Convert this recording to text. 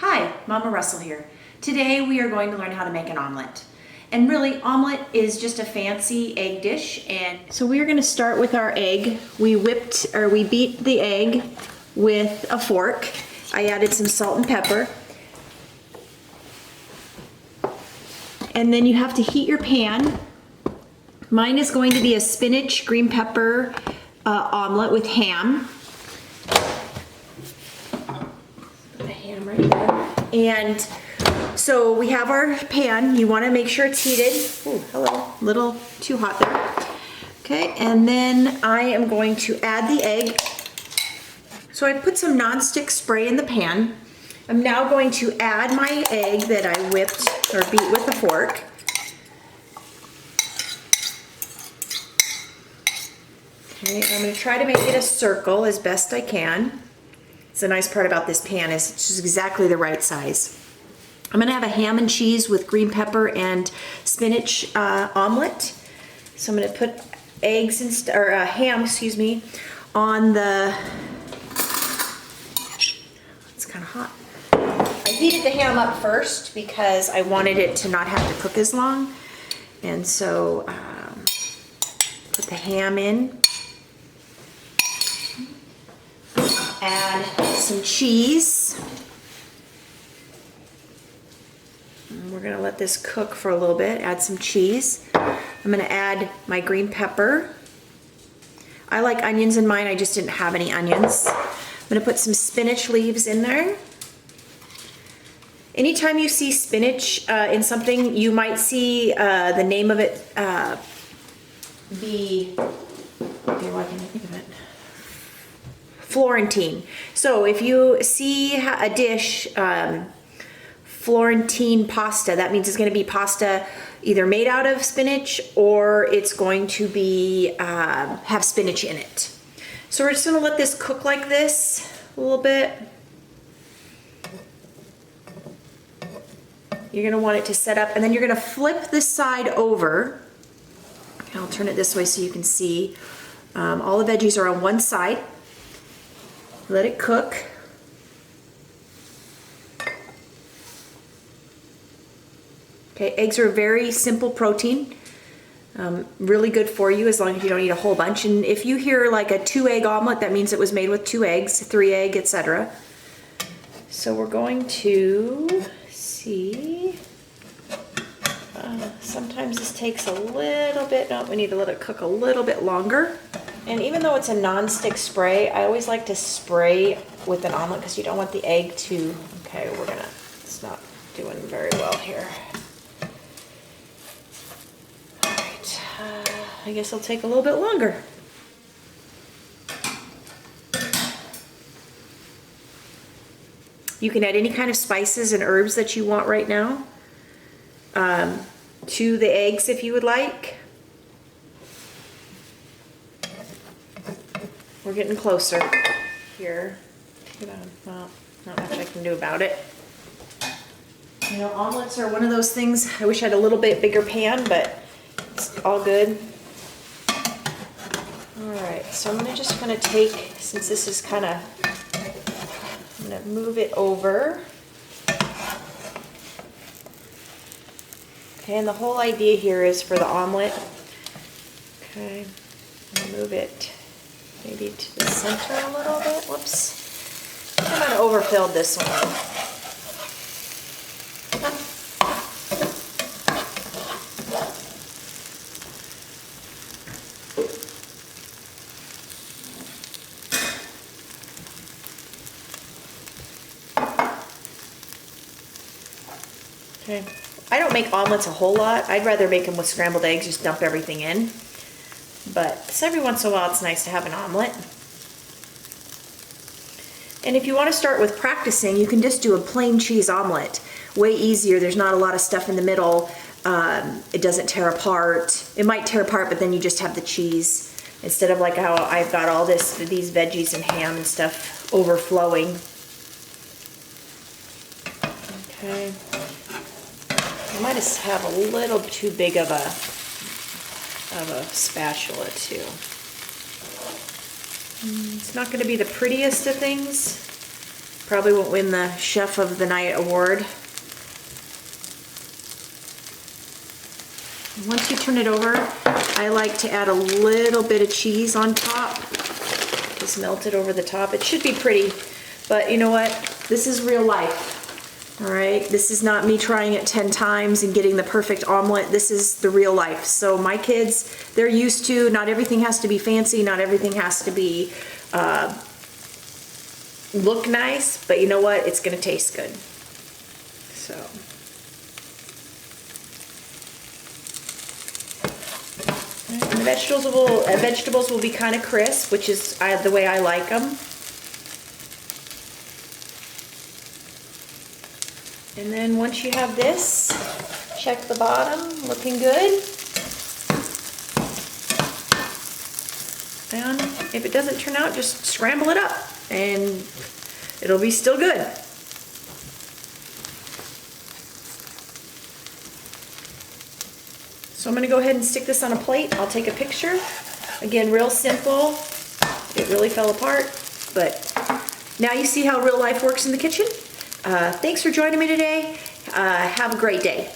Hi, Mama Russell here. Today we are going to learn how to make an omelet. And really, omelet is just a fancy egg dish. And so we are going to start with our egg. We beat the egg with a fork. I added some salt and pepper. And then you have to heat your pan. Mine is going to be a spinach, green pepper omelet with ham. Put the ham right there. And so we have our pan. You want to make sure it's heated. Ooh, hello, a little too hot there. Okay, and then I am going to add the egg. So I put some nonstick spray in the pan. I'm now going to add my egg that I whipped or beat with a fork. Okay, I'm going to try to make it a circle as best I can. It's the nice part about this pan is it's just exactly the right size. I'm going to have a ham and cheese with green pepper and spinach omelet. So I'm going to put ham, on the. It's kind of hot. I heated the ham up first because I wanted it to not have to cook as long, and so put the ham in. Add some cheese. And we're gonna let this cook for a little bit. Add some cheese. I'm gonna add my green pepper. I like onions in mine, I just didn't have any onions. I'm gonna put some spinach leaves in there. Anytime you see spinach in something, you might see the name of it be, okay, why can't I think of it? Florentine. So if you see a dish, Florentine pasta, that means it's going to be pasta either made out of spinach or it's going to be have spinach in it. So we're just going to let this cook like this a little bit. You're going to want it to set up, and then you're going to flip this side over. I'll turn it this way so you can see. All the veggies are on one side. Let it cook. Okay, eggs are a very simple protein. Really good for you as long as you don't eat a whole bunch. And if you hear like a 2-egg omelet, that means it was made with 2 eggs, 3-egg, etc. So we're going to see. Sometimes this takes a little bit. No, we need to let it cook a little bit longer. And even though it's a non-stick spray, I always like to spray with an omelet because you don't want the egg to, okay, it's not doing very well here. All right, I guess it'll take a little bit longer. You can add any kind of spices and herbs that you want right now to the eggs if you would like. We're getting closer here. Well, not much I can do about it. You know, omelets are one of those things. I wish I had a little bit bigger pan, but it's all good. All right, so I'm just gonna take, since this is kind of, I'm gonna move it over. Okay, and the whole idea here is for the omelet. Okay, move it maybe to the center a little bit. Whoops. I might have overfilled this one. Okay. I don't make omelets a whole lot. I'd rather make them with scrambled eggs, just dump everything in. But every once in a while it's nice to have an omelet. And if you want to start with practicing, you can just do a plain cheese omelet. Way easier. There's not a lot of stuff in the middle. It doesn't tear apart. It might tear apart, but then you just have the cheese instead of like how I've got all these veggies and ham and stuff overflowing. Okay. I might just have a little too big of a spatula too. It's not going to be the prettiest of things, Probably won't win the Chef of the Night award. Once you turn it over, I like to add a little bit of cheese on top. Just melt it over the top. It should be pretty, but you know what? This is real life. All right, this is not me trying it 10 times and getting the perfect omelet. This is the real life. So my kids, they're used to, not everything has to be fancy, not everything has to be look nice, but you know what? It's gonna taste good. So. And the vegetables will be kind of crisp, which is the way I like them. And then once you have this, check the bottom, looking good. And if it doesn't turn out, just scramble it up and it'll be still good. So I'm gonna go ahead and stick this on a plate. I'll take a picture. Again, real simple. It really fell apart, but now you see how real life works in the kitchen. Thanks for joining me today. Have a great day.